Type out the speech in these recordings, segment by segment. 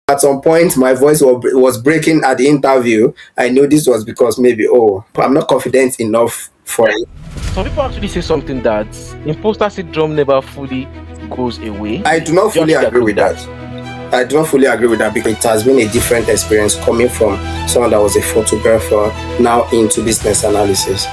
At some point, my voice was breaking at the interview. I knew this was because maybe, oh, I'm not confident enough for it. Some people actually say something that imposter syndrome never fully goes away. I do not Do you fully actually agree agree with with that? that. I don't fully agree with that because it has been a different experience coming from someone that was a photographer now into business analysis.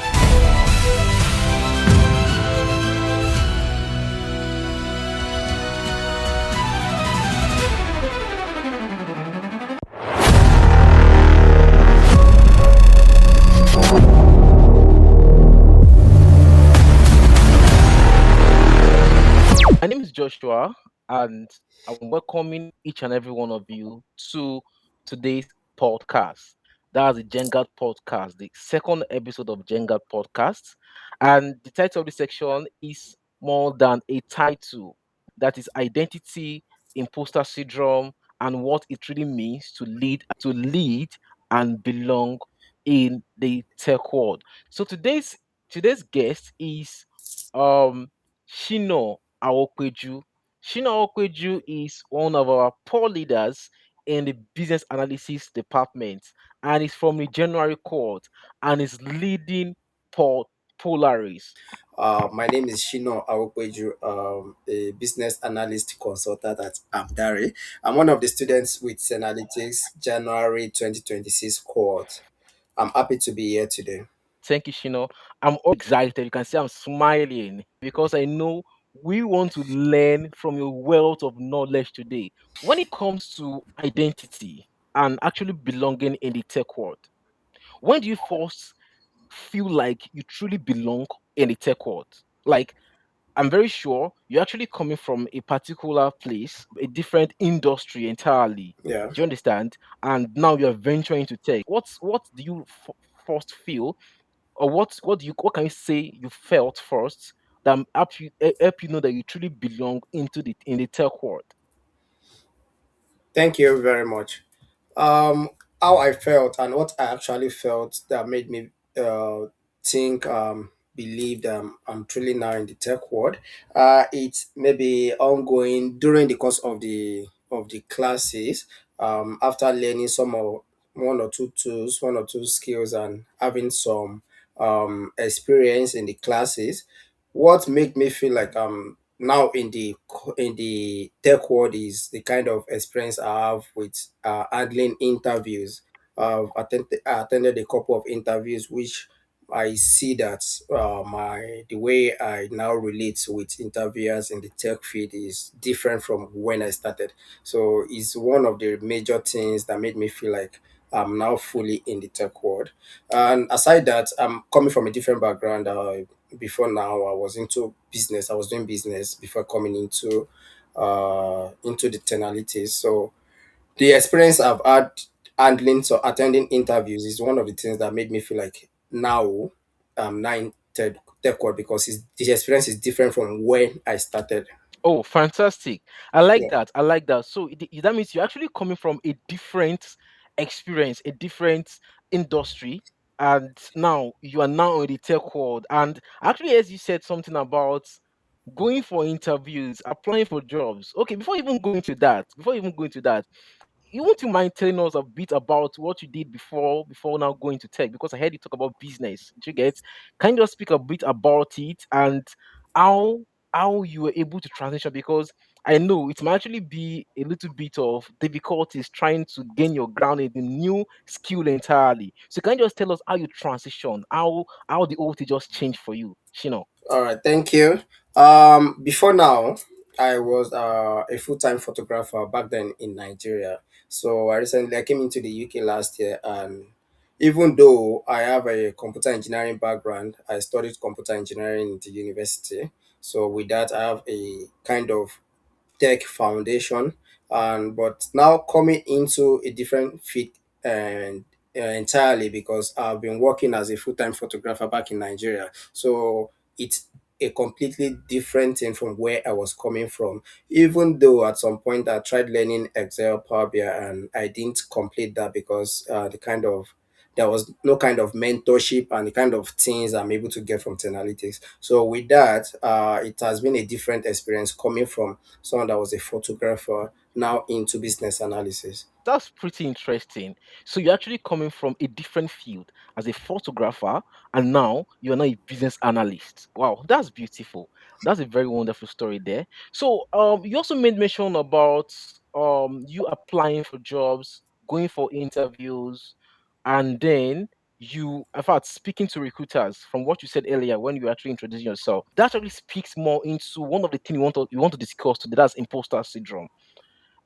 My name is Joshua, and I'm welcoming each and every one of you to today's podcast. That's the Jenga Podcast, the second episode of Jenga Podcast. And the title of the section is more than a title. That is identity, imposter syndrome, and what it really means to lead and belong in the tech world. So today's guest is Shino Awopeju. Shina Awopeju is one of our poor leaders in the business analysis department and is from the January cohort and is leading Polaris. My name is Shina Awopeju, a business analyst consultant at Amdari. I'm one of the students with Analytics January 2026 cohort. I'm happy to be here today. Thank you, Shino. I'm all excited. You can see I'm smiling because I know we want to learn from your wealth of knowledge today. When it comes to identity and actually belonging in the tech world, when do you first feel like you truly belong in the tech world? Like, I'm very sure you're actually coming from a particular place, a different industry entirely. Yeah. Do you understand? And now you're venturing into tech. What do you first feel, or what can you say you felt first that help you know that you truly belong into the tech world? Thank you very much. Um, how I felt and what I actually felt that made me think, believe I'm truly now in the tech world. It's maybe ongoing during the course of the classes. After learning some of one or two tools, one or two skills, and having some experience in the classes, what made me feel like I'm now in the tech world is the kind of experience I have with handling interviews. I attended a couple of interviews, which I see that my the way I now relate with interviewers in the tech field is different from when I started. So it's one of the major things that made me feel like I'm now fully in the tech world. And aside that, I'm coming from a different background. Before now, I was into business. I was doing business before coming into the technalities. So the experience I've had handling so attending interviews is one of the things that made me feel like now I'm now in tech world because the experience is different from when I started. Oh, fantastic. I like Yeah. that. I like that. So that means you're actually coming from a different experience, a different industry, and now you are now in the tech world. And actually, as you said something about going for interviews, applying for jobs. Okay, before even going to that, you want to mind telling us a bit about what you did before now going to tech? Because I heard you talk about business. Did you get? Can you just speak a bit about it and how how you were able to transition? Because I know it might actually be a little bit of difficulties trying to gain your ground in the new skill entirely. So can you just tell us how you transition, how the whole thing just changed for you, Shino? All right, thank you. Before now, I was a full-time photographer back then in Nigeria. So I came into the UK last year, and even though I have a computer engineering background, I studied computer engineering in the university. So with that, I have a kind of tech foundation, and but now coming into a different field and entirely because I've been working as a full-time photographer back in Nigeria. So it's a completely different thing from where I was coming from. Even though at some point I tried learning Excel, Power BI, and I didn't complete that because there was no kind of mentorship and the kind of things I'm able to get from Analytics. So with that, it has been a different experience coming from someone that was a photographer now into business analysis. That's pretty interesting. So you're actually coming from a different field as a photographer, and now you're now a business analyst. Wow, that's beautiful. That's a very wonderful story there. So you also made mention about you applying for jobs, going for interviews, and then you, in fact, speaking to recruiters. From what you said earlier when you were actually introducing yourself, that actually speaks more into one of the things you want to discuss today. That's imposter syndrome,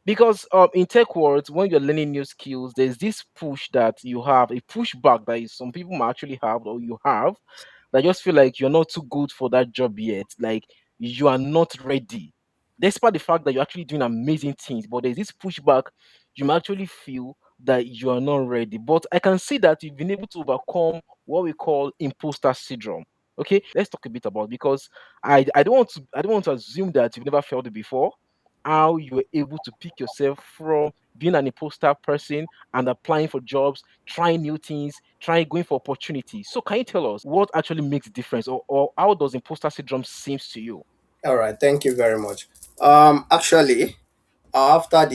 because in tech world, when you're learning new skills, there's this push that you have, a pushback that is, some people might actually have, or you have, that just feel like you're not too good for that job yet, like you are not ready, despite the fact that you're actually doing amazing things. But there's this pushback, you might actually feel that you are not ready. But I can see that you've been able to overcome what we call imposter syndrome. Okay, let's talk a bit about, because I don't want to assume that you've never felt it before, how you were able to pick yourself from being an imposter person and applying for jobs, trying new things, trying going for opportunities. So can you tell us what actually makes the difference, or how does imposter syndrome seems to you? All right, thank you very much. Actually, after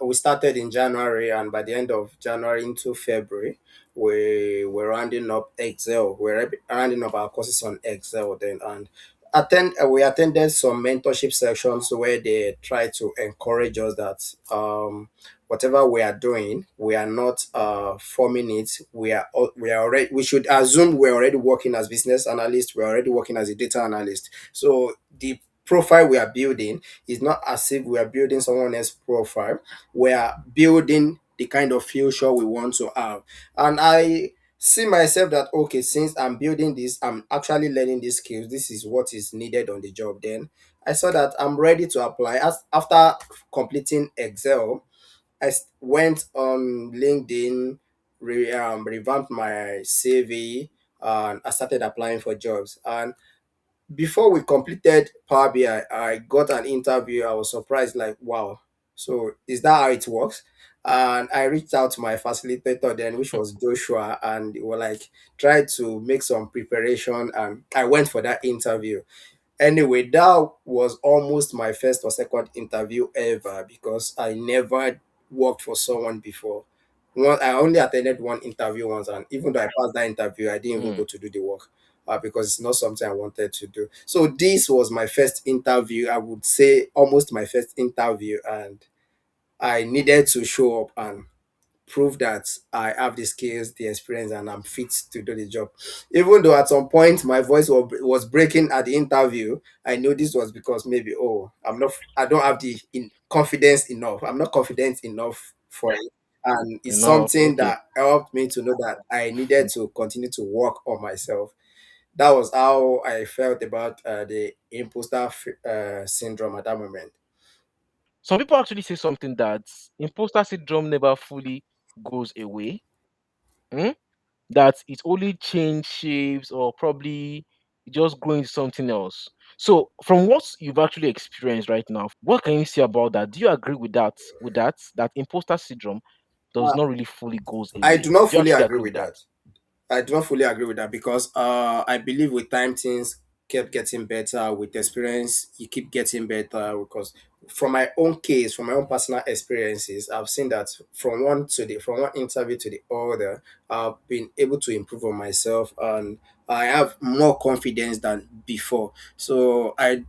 we started in January, and by the end of January into February, we were rounding up Excel. We're rounding up our courses on Excel then, and we attended some mentorship sessions where they try to encourage us that whatever we are doing, we are not forming it. We are already, we should assume we're already working as business analysts. We're already working as a data analyst. So the profile we are building, it's not as if we are building someone else's profile. We are building the kind of future we want to have. And I see myself that, okay, since I'm building this, I'm actually learning these skills. This is what is needed on the job. Then I saw that I'm ready to apply. As after completing Excel, went on LinkedIn, revamped my CV, and I started applying for jobs. And before we completed Power BI, I got an interview. I was surprised, like, wow. So is that how it works? And I reached out to my facilitator then, which was Joshua, and we were like, tried to make some preparation, and I went for that interview. Anyway, that was almost my first or second interview ever because I never worked for someone before. I only attended one interview once, and even though I passed that interview, I didn't even Mm, go to do the work because it's not something I wanted to do. So this was my first interview. I would say almost my first interview, and I needed to show up and prove that I have the skills, the experience, and I'm fit to do the job. Even though at some point my voice was breaking at the interview, I knew this was because maybe, oh, I don't have the confidence enough. I'm not confident enough for it. And it's enough. something Okay. that helped me to know that I needed to continue to work on myself. That was how I felt about the syndrome at that moment. Some people actually say something that imposter syndrome never fully goes away. mm, that it only change shapes, or probably just grow into something else. So from what you've actually experienced right now, what can you say about that? Do you agree with that? That imposter syndrome does Uh, not really fully goes I away? do not Do you fully actually agree agree with with that? that. I do not fully agree with that because I believe with time things kept getting better. With experience, you keep getting better. Because from my own case, from my own personal experiences, I've seen that from one interview to the other, I've been able to improve on myself, and I have more confidence than before. So I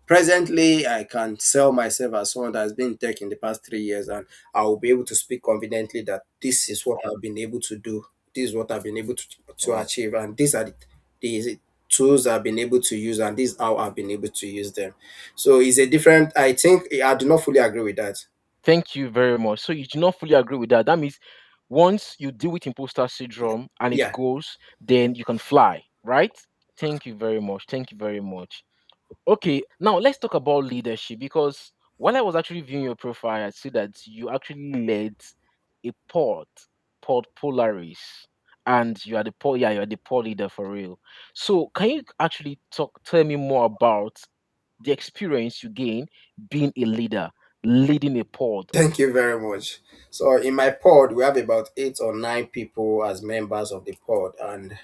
can sell myself as someone that has been in tech in the past 3 years, and I will be able to speak confidently that this is what I've been able to do, this is what I've been able to Wow. achieve, and these are the tools I've been able to use, and this is how I've been able to use them. So it's a different. I think I do not fully agree with that. Thank you very much. So you do not fully agree with that. That means once you deal with imposter syndrome and it Yeah. goes, then you can fly, right? Thank you very much. Thank you very much. Okay, now let's talk about leadership, because while I was actually viewing your profile, I see that you actually led a pod Polaris, and you are the pod leader for real. So can you actually tell me more about the experience you gain being a leader, leading a pod? Thank you very much. So in my pod, we have about 8 or 9 people as members of the pod, and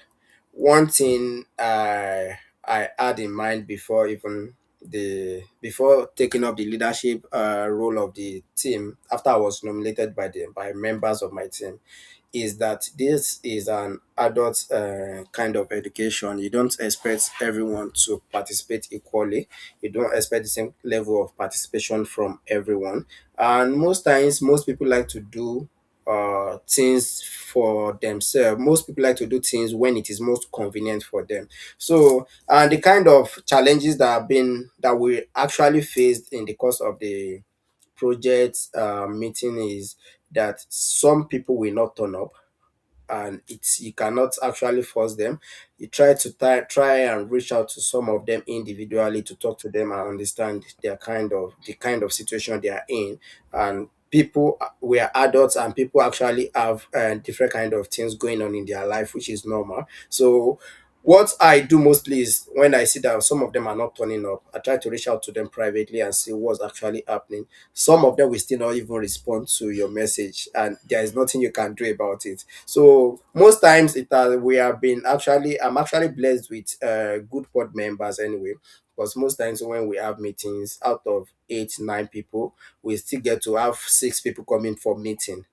one thing I had in mind before even the before taking up the leadership role of the team after I was nominated by the by members of my team is that this is an adult kind of education. You don't expect everyone to participate equally. You don't expect the same level of participation from everyone. And most times, most people like to do things for themselves. Most people like to do things when it is most convenient for them. So, and the kind of challenges that we actually faced in the course of the project meeting is that some people will not turn up, and it's you cannot actually force them. You try and reach out to some of them individually to talk to them and understand their kind of situation they are in. And people, we are adults, and people actually have different kind of things going on in their life, which is normal. So what I do mostly is when I see that some of them are not turning up, I try to reach out to them privately and see what's actually happening. Some of them will still not even respond to your message, and there is nothing you can do about it. So most times it has we have been actually I'm actually blessed with good board members anyway. Because most times when we have meetings, out of 8, 9 people, we still get to have 6 people coming for meeting.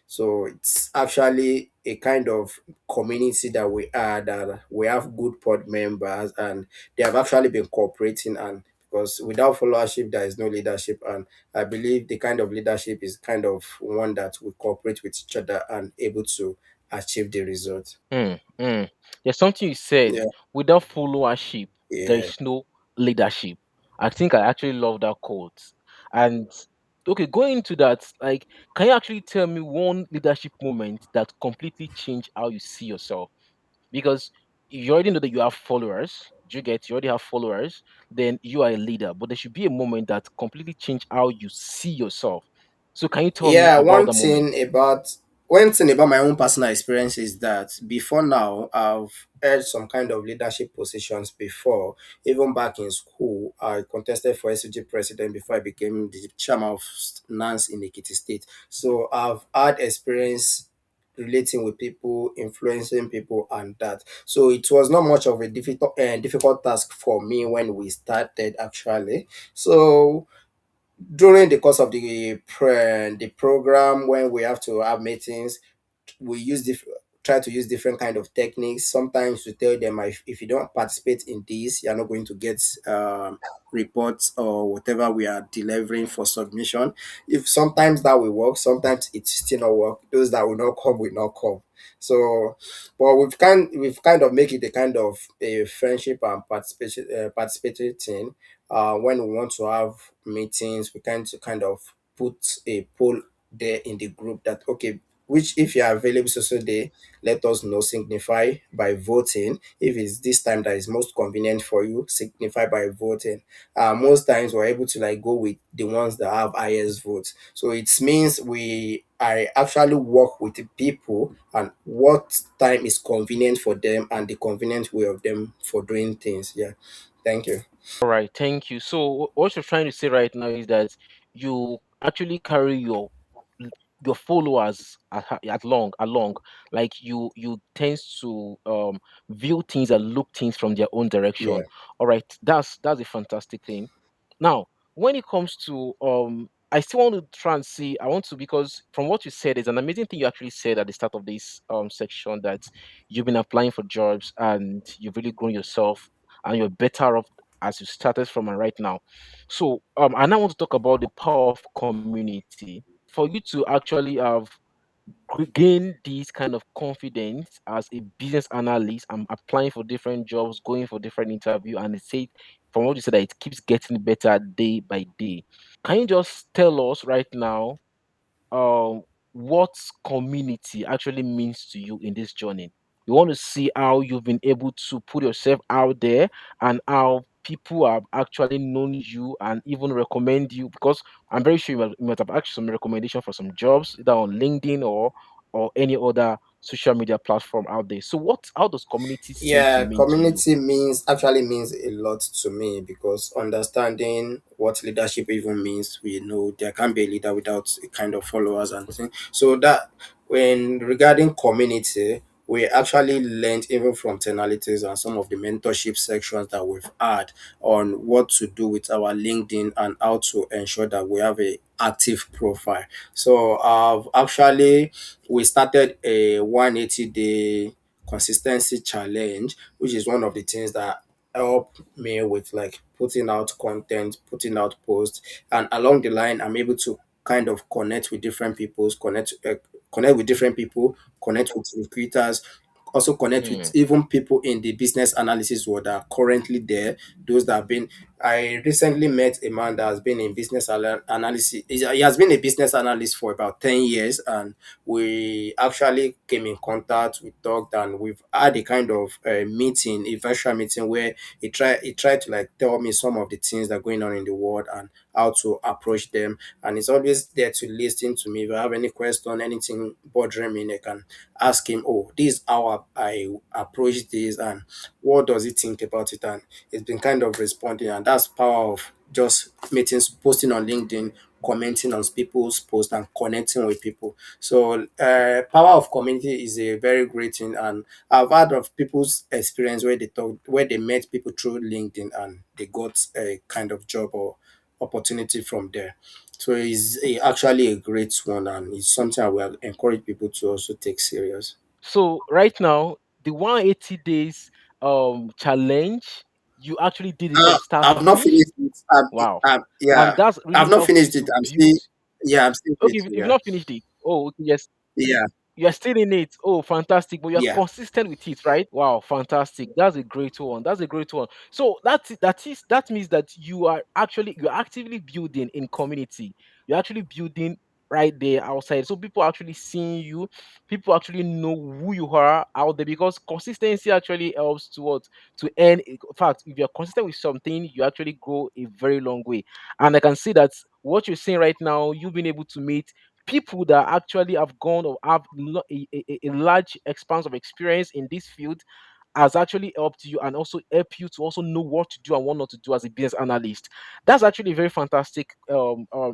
So it's actually a kind of community that we are, that we have good pod members, and they have actually been cooperating. And because without followership there is no leadership, and I believe the kind of leadership is kind of one that we cooperate with each other and able to achieve the result. Mm, mm. There's something you said. Yeah, Without followership, there yeah. is no leadership. I think I actually love that quote. And okay, going into that, like, can you actually tell me one leadership moment that completely changed how you see yourself? Because you already know that you have followers. Do you get? You already have followers. Then you are a leader. But there should be a moment that completely change how you see yourself. So can you tell me Yeah, about the moment? one thing about my own personal experience is that before now I've held some kind of leadership positions before. Even back in school, I contested for SUG president before I became the chairman of NANS in Ekiti State. So I've had experience relating with people, influencing people, and that. So it was not much of a difficult task for me when we started actually. So during the course of the program, when we have to have meetings, we try to use different kind of techniques. Sometimes we tell them, if you don't participate in this, you're not going to get reports or whatever we are delivering for submission. If sometimes that will work, sometimes it still not work. Those that will not come. So, but we've kind of make it a kind of a friendship and participation participatory thing. When we want to have meetings, we kind of put a poll there in the group that, okay, which if you are available so day, let us know, signify by voting. If it's this time that is most convenient for you, signify by voting. Most times we're able to like go with the ones that have highest votes. So it means I actually work with the people and what time is convenient for them and the convenient way of them for doing things. Yeah. Thank you. All right, thank you. So what you're trying to say right now is that you actually carry your followers along, like you tends to view things and look things from their own direction. Yeah. All right, that's a fantastic thing. Now, when it comes to I still want to try and see. I want to, because from what you said, is an amazing thing you actually said at the start of this section, that you've been applying for jobs and you've really grown yourself and you're better off as you started from and right now. So I now want to talk about the power of community. For you to actually have gain this kind of confidence as a business analyst, I'm applying for different jobs, going for different interview, and it said, from what you said, that it keeps getting better day by day. Can you just tell us right now um what community actually means to you in this journey? We want to see how you've been able to put yourself out there and how people have actually known you and even recommend you, because I'm very sure you might have asked some recommendation for some jobs either on LinkedIn or any other social media platform out there. So what how does community seem to Yeah, mean to you? community means a lot to me because understanding what leadership even means, we know there can't be a leader without a kind of followers and things. So that when regarding community, we actually learned even from Tenalities and some of the mentorship sections that we've had on what to do with our LinkedIn and how to ensure that we have a active profile. So I've actually we started a 180-day consistency challenge, which is one of the things that help me with like putting out content, putting out posts, and along the line, I'm able to kind of connect with different people, connect with different people, connect with recruiters, also connect with Hmm. even people in the business analysis world that are currently there. Those that have been, I recently met a man that has been in business analysis. He has been a business analyst for about 10 years, and we actually came in contact. We talked, and we've had a kind of meeting, a virtual meeting where he tried to like tell me some of the things that are going on in the world and how to approach them. And he's always there to listen to me. If I have any question, anything bothering me, I can ask him, oh, this is how I approach this, and what does he think about it? And he's been kind of responding, and that's power of just meetings, posting on LinkedIn, commenting on people's posts, and connecting with people. So power of community is a very great thing, and I've heard of people's experience where they met people through LinkedIn and they got a kind of job or opportunity from there. So actually a great one, and it's something I will encourage people to also take serious. So right now, the 180 days challenge, you actually did it from start to I've not finish. finished it. Wow. Yeah, And that's I've really not helped you finished it. to build. I'm still Okay, it. you've Yeah, not finished it. Oh, okay, yes. yeah, You're still in it. Oh, fantastic. But you're yeah. consistent with it, right? Wow, fantastic. That's a great one. That's a great one. So that means that you're actively building in community. You're actually building right there outside. So people are actually seeing you, people actually know who you are out there because consistency actually helps to what to earn. In fact, if you're consistent with something, you actually go a very long way. And I can see that what you're saying right now, you've been able to meet people that actually have gone or have a large expanse of experience in this field has actually helped you and also help you to also know what to do and what not to do as a business analyst. That's actually a very fantastic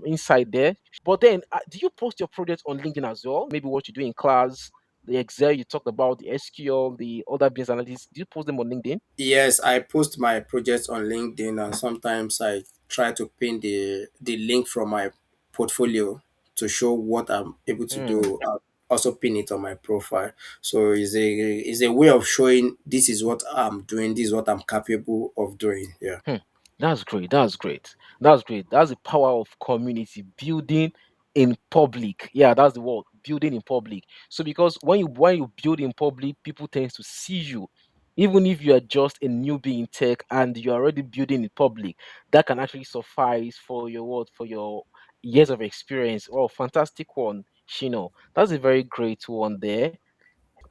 insight there. But then, do you post your projects on LinkedIn as well? Maybe what you do in class, the Excel you talked about, the SQL, the other business analytics. Do you post them on LinkedIn? Yes, I post my projects on LinkedIn, and sometimes I try to pin the link from my portfolio to show what I'm able to Hmm. do. I also pin it on my profile. So it's a way of showing this is what I'm doing, this is what I'm capable of doing. Yeah. Hmm. That's great. That's great. That's great. That's the power of community building in public. Yeah, that's the word. Building in public. So because when you build in public, people tend to see you. Even if you are just a newbie in tech and you're already building in public, that can actually suffice for your what for your years of experience. Oh, fantastic one, Shino. That's a very great one there.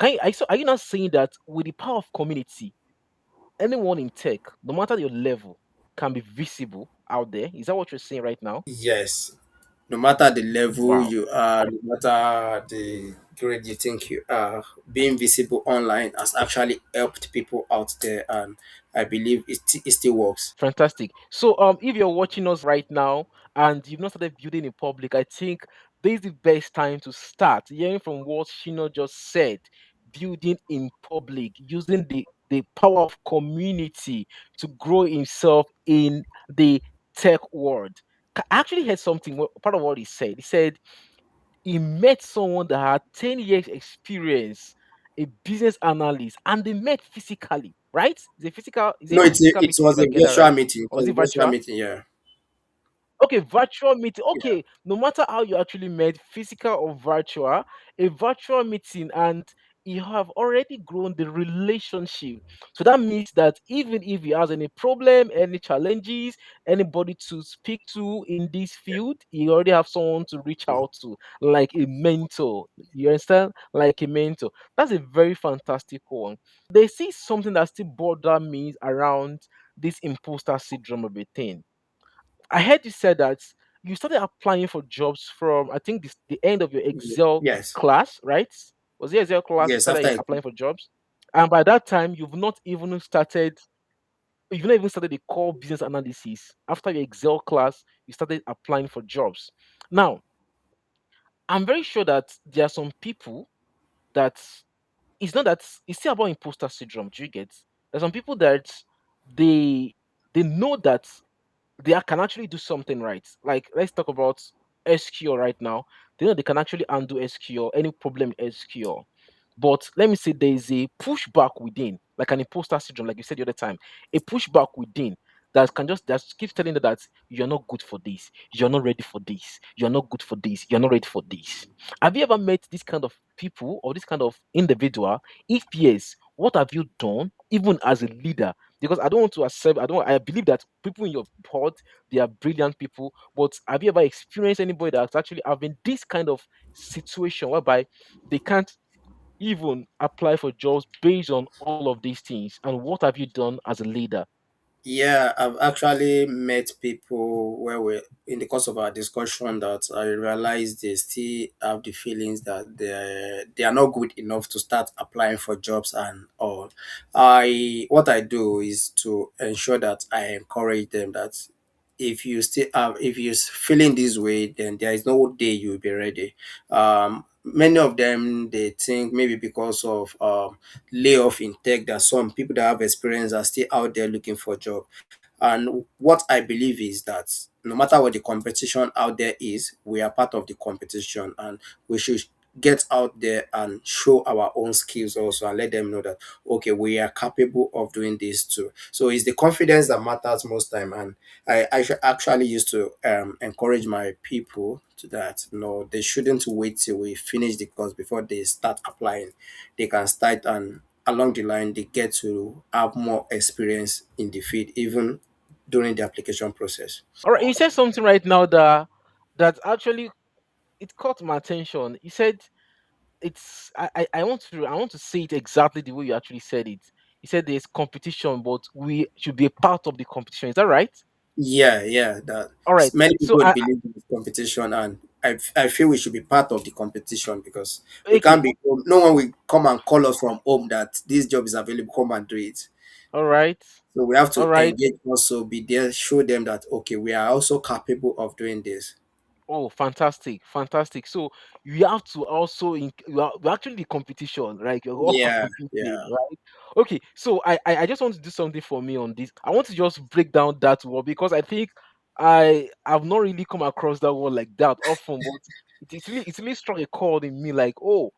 Are you not saying that with the power of community, anyone in tech, no matter your level, can be visible out there. Is that what you're saying right now? Yes. No matter the level Wow. you are, no matter the grade you think you are, being visible online has actually helped people out there, and I believe it still works. Fantastic. So if you're watching us right now and you've not started building in public, I think this is the best time to start hearing from what Shino just said. Building in public, using the power of community to grow himself in the tech world. I actually heard something part of what he said. He said he met someone that had 10 years experience, a business analyst, and they met physically, right? Is No, it a physical it meeting was if I a get that virtual right? meeting. It Or was was a it virtual virtual? meeting. Yeah. Okay, virtual meeting. Yeah. Okay, no matter how you actually met, physical or virtual, a virtual meeting, and you have already grown the relationship. So that means that even if he has any problem, any challenges, anybody to speak to in this field, you already have someone to reach out to, like a mentor. You understand? Like a mentor. That's a very fantastic one. They see something that still bother me around this imposter syndrome of a thing. I heard you said that you started applying for jobs from I think the end of your Excel Yes. class, right? Was it Excel class you Yes. started After applying for jobs? And by that time, you've not even started the core business analysis. After your Excel class, you started applying for jobs. Now, I'm very sure that there are some people that it's not that it's still about imposter syndrome. Do you get? There's some people that they they know that can actually do something right. Like let's talk about SQL right now. They know they can actually undo SQL, any problem in SQL. But let me say there is a pushback within, like an imposter syndrome, like you said the other time, a pushback within that keeps telling them that you're not good for this, you're not ready for this, you're not good for this, you're not ready for this. Have you ever met this kind of people or this kind of individual? If yes, what have you done, even as a leader? Because I don't want to accept, I believe that people in your pod, they are brilliant people. But have you ever experienced anybody that's actually having this kind of situation whereby they can't even apply for jobs based on all of these things? And what have you done as a leader? Yeah, I've actually met people where we, in the course of our discussion, that I realized they still have the feelings that they are not good enough to start applying for jobs and all. What I do is to ensure that I encourage them that if you're feeling this way, then there is no day you'll be ready. Many of them, they think maybe because of layoff in tech, that some people that have experience are still out there looking for job. And what I believe is that no matter what the competition out there is, we are part of the competition, and we should get out there and show our own skills also, and let them know that okay, we are capable of doing this too. So it's the confidence that matters most time. And actually used to encourage my people to that no, they shouldn't wait till we finish the course before they start applying. They can start, and along the line they get to have more experience in the field even during the application process. All right, you said something right now that actually it caught my attention. You said it's I want to say it exactly the way you actually said it. You said there's competition, but we should be a part of the competition. Is that right? Yeah, yeah, that All right. many So people believe in this competition, and I feel we should be part of the competition, because we okay. can't be home. No one will come and call us from home that this job is available, come and do it. All right. So we have All to right. engage, also be there, show them that okay, we are also capable of doing this. Oh, fantastic, fantastic. So you have to also we're actually the competition, right? You're all Yeah, competing, yeah. right? Okay, so I just want to do something for me on this. I want to just break down that word because I think I have not really come across that word like that often, but it's really struck a chord in me like, oh,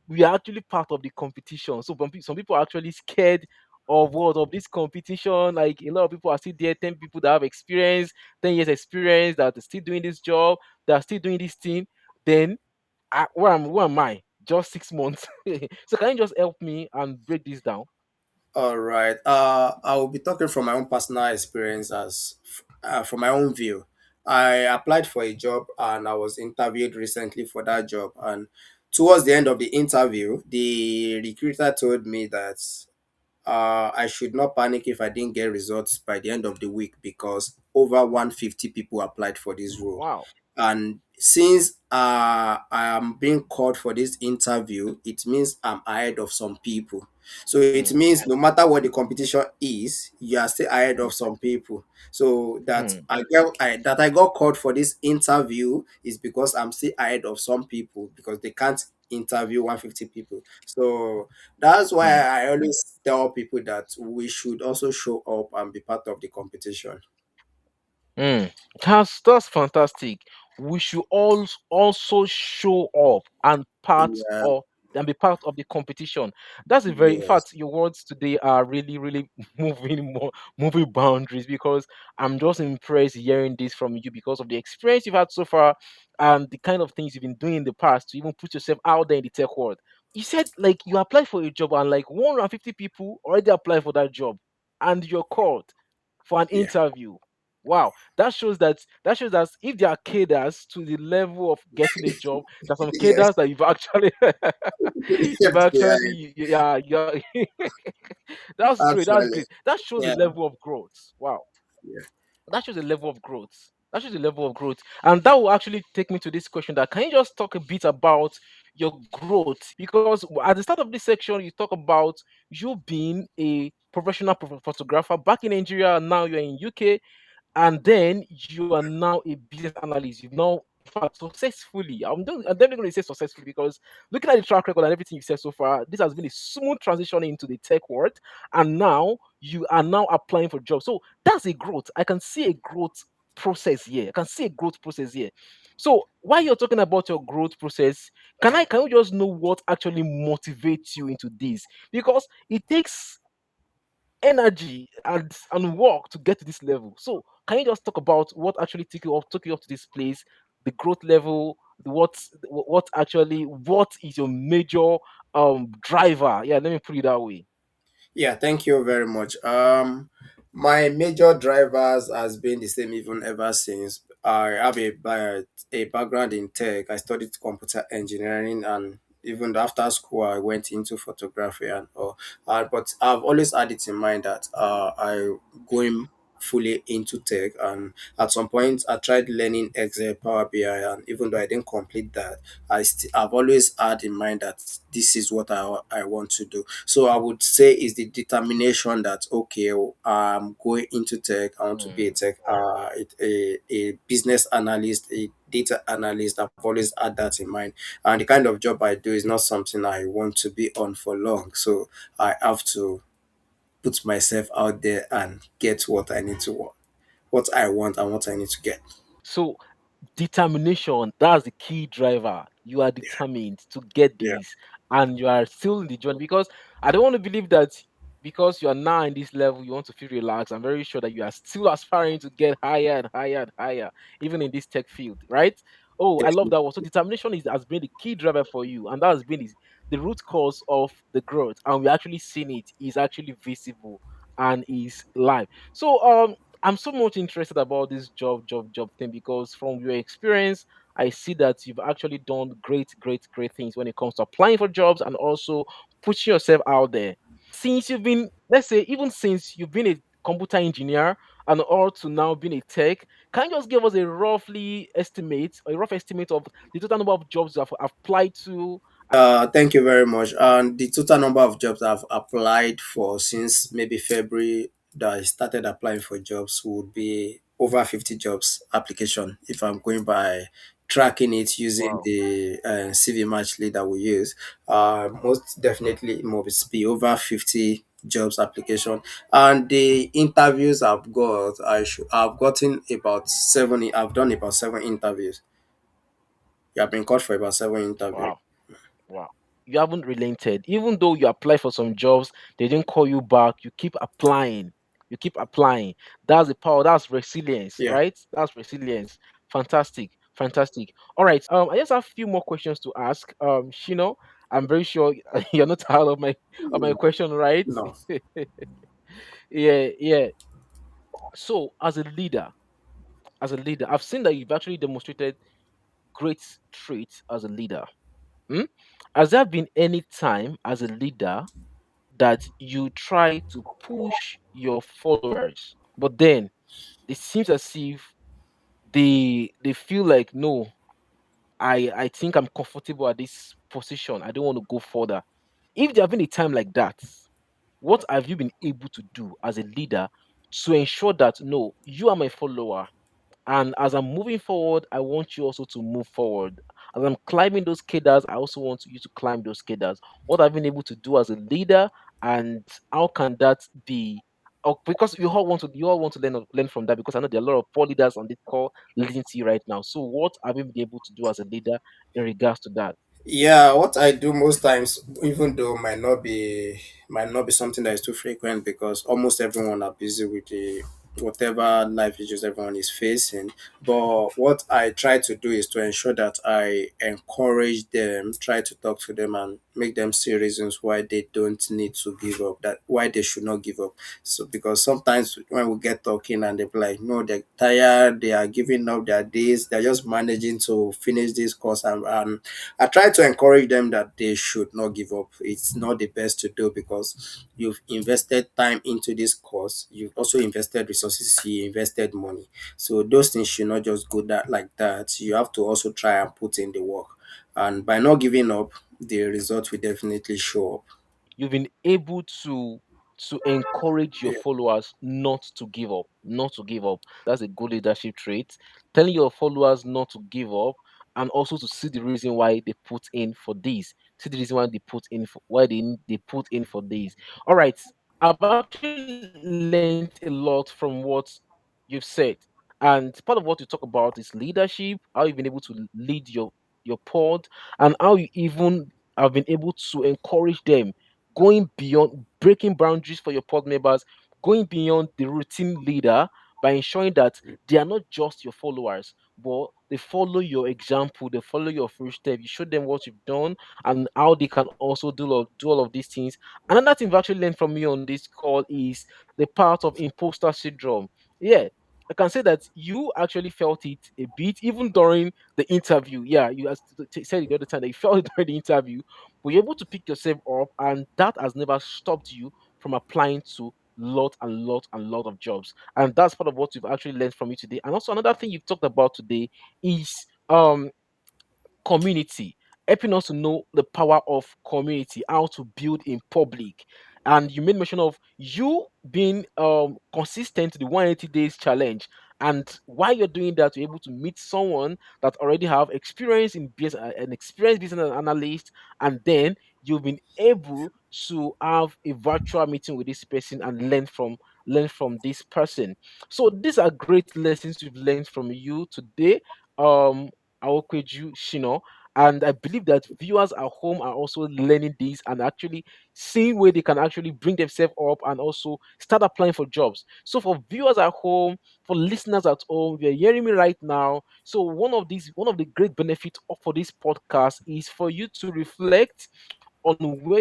we are actually part of the competition. So some people are actually scared of what of this competition. Like a lot of people are still there, 10 people that have experience, 10 years experience that are still doing this job, that are still doing this thing. Then where am I? Just 6 months. So can you just help me and break this down? All right. I will be talking from my own personal experience, as from my own view. I applied for a job and I was interviewed recently for that job. And towards the end of the interview, the recruiter told me that I should not panic if I didn't get results by the end of the week, because over 150 people applied for this role. Wow. And since I am being called for this interview, it means I'm ahead of some people. So it Hmm. means no matter what the competition is, you are still ahead of some people. So Hmm. that I got called for this interview is because I'm still ahead of some people, because they can't interview 150 people. So that's why Hmm. I always tell people that we should also show up and be part of the competition. Mm, that's fantastic. We should all also show up Yeah, and be part of the competition. That's a very, in yes. fact, your words today are really, really moving boundaries because I'm just impressed hearing this from you because of the experience you've had so far and the kind of things you've been doing in the past to even put yourself out there in the tech world. You said like you applied for a job and like 150 people already applied for that job and you're called for an Yeah. interview. Wow, that shows that if there are cadres to the level of getting a job, there's some Yes. cadres that you've actually you've Yeah, actually yeah that's great, that's actually. great. That shows a Yeah. level of growth. Wow, Yeah. that shows a level of growth. That shows a level of growth. And that will actually take me to this question that can you just talk a bit about your growth? Because at the start of this section, you talk about you being a professional photographer back in Nigeria, and now you're in UK, and then you are now a business analyst. You've now fact, successfully. I'm definitely going to say successfully because looking at the track record and everything you've said so far, this has been a smooth transition into the tech world, and now you are now applying for jobs. So that's a growth. I can see a growth process here. I can see a growth process here. So while you're talking about your growth process, can you just know what actually motivates you into this? Because it takes energy and work to get to this level. So can you just talk about what actually took you up to this place, the growth level, what is your major driver? Yeah, let me put it that way. Yeah, thank you very much. My major drivers has been the same even ever since. I have a background in tech. I studied computer engineering, and even after school, I went into photography and all. But I've always had it in mind that I going fully into tech, and at some point I tried learning Excel, Power BI, and even though I didn't complete that, I've always had in mind that this is what I want to do. So I would say is the determination that okay, I'm going into tech. I want to be a Mm. tech, a business analyst, a data analyst. I've always had that in mind, and the kind of job I do is not something I want to be on for long. So I have to put myself out there and get what I need to want, what I want, and what I need to get. So determination, that's the key driver. You are Yeah, determined to get yeah. this, and you are still in the journey. Because I don't want to believe that because you are now in this level, you want to feel relaxed. I'm very sure that you are still aspiring to get higher and higher and higher, even in this tech field, right? Oh, I love that one. So determination has been the key driver for you, and that has been the root cause of the growth. And we actually seen it is actually visible and is live. So I'm so much interested about this job thing because from your experience, I see that you've actually done great things when it comes to applying for jobs and also putting yourself out there. Since you've been, let's say, even since you've been a computer engineer and all to now being a tech, can you just give us a rough estimate of the total number of jobs you have applied to? Thank you very much. And the total number of jobs I've applied for since maybe February that I started applying for jobs would be over 50 jobs application if I'm going by tracking it using Wow, the CV match lead that we use. Most definitely it must be over 50 jobs application, and the interviews I've gotten about seven. I've done about seven interviews. Yeah, I've been called for about seven interviews. wow. Wow. You haven't relented. Even though you apply for some jobs, they didn't call you back. You keep applying. You keep applying. That's the power. That's resilience, Yeah. right? That's resilience. Fantastic. Fantastic. All right. I just have a few more questions to ask. Shino, I'm very sure you're not tired of my question, right? No. Yeah, yeah. So as a leader, I've seen that you've actually demonstrated great traits as a leader. Hmm? Has there been any time as a leader that you try to push your followers, but then it seems as if they feel like no, I think I'm comfortable at this position. I don't want to go further. If there have been a time like that, what have you been able to do as a leader to ensure that no, you are my follower, and as I'm moving forward, I want you also to move forward. As I'm climbing those cadres, I also want you to climb those cadres. What I've been able to do as a leader, and how can that be? Oh, because you all want to learn from that. Because I know there are a lot of poor leaders on this call listening to you right now. So, what have you been able to do as a leader in regards to that? Yeah, what I do most times, even though might not be something that is too frequent because almost everyone are busy with the whatever life issues everyone is facing. But what I try to do is to ensure that I encourage them, try to talk to them and make them see reasons why they don't need to give up, that why they should not give up. So because sometimes when we get talking and they're like, no, they're tired, they are giving up their days, they're just managing to finish this course, and I try to encourage them that they should not give up. It's not the best to do because you've invested time into this course. You've also invested resources. You invested money. So those things should not just go that like that. You have to also try and put in the work. And by not giving up, the result will definitely show up. You've been able to to encourage your Yeah. followers not to give up. Not to give up. That's a good leadership trait. Telling your followers not to give up, and also to see the reason why they put in for this. See the reason why they put in for why they put in for this. All right. I've actually learned a lot from what you've said. And part of what you talk about is leadership, how you've been able to lead your pod, and how you even have been able to encourage them, going beyond breaking boundaries for your pod members, going beyond the routine leader by ensuring that they are not just your followers, but they follow your example, they follow your first step. You show them what you've done and how they can also do all of these things. Another thing I've actually learned from you on this call is the part of imposter syndrome. Yeah, I can say that you actually felt it a bit even during the interview. Yeah, you said it the other time that you felt it during the interview, but you're able to pick yourself up, and that has never stopped you from applying to lot of jobs. And that's part of what we've actually learned from you today. And also another thing you've talked about today is community, helping us to know the power of community, how to build in public. And you made mention of you being consistent to the 180 days challenge. And while you're doing that, you're able to meet someone that already have experience in business, an experienced business analyst, and then you've been able to have a virtual meeting with this person and learn from this person. So these are great lessons we've learned from you today. Awopeju Shino. And I believe that viewers at home are also learning this and actually seeing where they can actually bring themselves up and also start applying for jobs. So for viewers at home, for listeners at home, you're hearing me right now. So one of the great benefits for this podcast is for you to reflect on where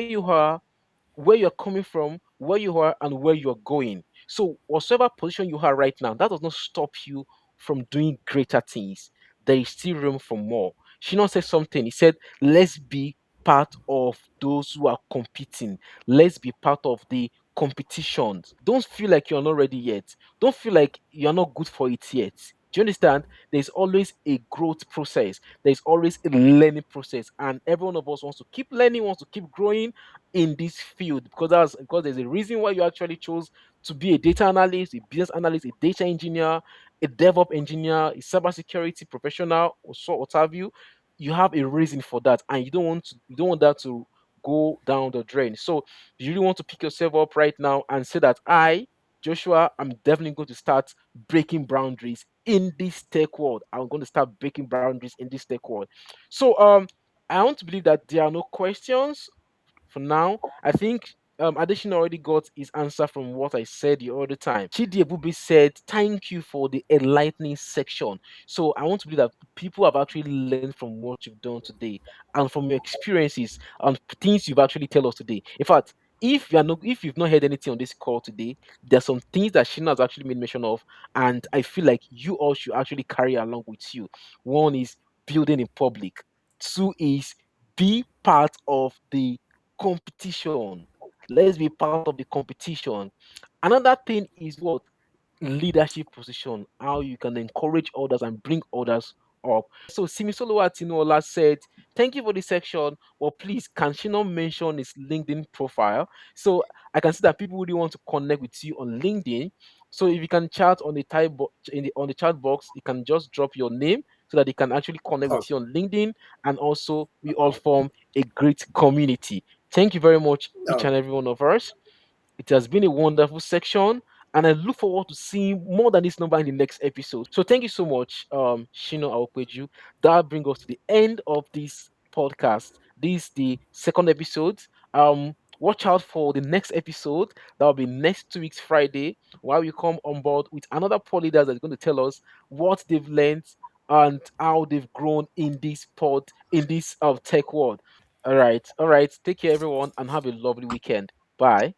you're coming from, where you are, and where you're going. So, whatever position you are right now, that does not stop you from doing greater things. There is still room for more. Shino said something. He said, let's be part of those who are competing. Let's be part of the competitions. Don't feel like you're not ready yet. Don't feel like you're not good for it yet. Do you understand? There's always a growth process. There's always a learning process. And every one of us wants to keep learning, wants to keep growing in this field because there's a reason why you actually chose to be a data analyst, a business analyst, a data engineer, a DevOps engineer, a cybersecurity professional, or so what have you. You have a reason for that, and you don't want that to go down the drain. So you really want to pick yourself up right now and say that Joshua, I'm definitely going to start breaking boundaries in this tech world. I'm going to start breaking boundaries in this tech world. So I want to believe that there are no questions for now. I think Addition already got his answer from what I said the other time. Chidi Ebube said, thank you for the enlightening section. So I want to believe that people have actually learned from what you've done today and from your experiences and things you've actually tell us today. In fact, if you've not heard anything on this call today, there's some things that Shina has actually made mention of, and I feel like you all should actually carry along with you. One is building in public. Two is be part of the competition. Let's be part of the competition. Another thing is what? Leadership position, how you can encourage others and bring others up. So Simisolo Atinola said, thank you for this section, but please can she not mention his LinkedIn profile? So I can see that people really want to connect with you on LinkedIn. So if you can chat on the on the chat box, you can just drop your name so that they can actually connect Oh, with you on LinkedIn, and also we all form a great community. Thank you very much, each oh, and every one of us. It has been a wonderful section, and I look forward to seeing more than this number in the next episode. So thank you so much, Shino Awopeju. That brings us to the end of this podcast. This is the second episode. Watch out for the next episode. That will be next 2 weeks Friday, while we come on board with another pod leader that's going to tell us what they've learned and how they've grown in this tech world. All right. Take care, everyone, and have a lovely weekend. Bye.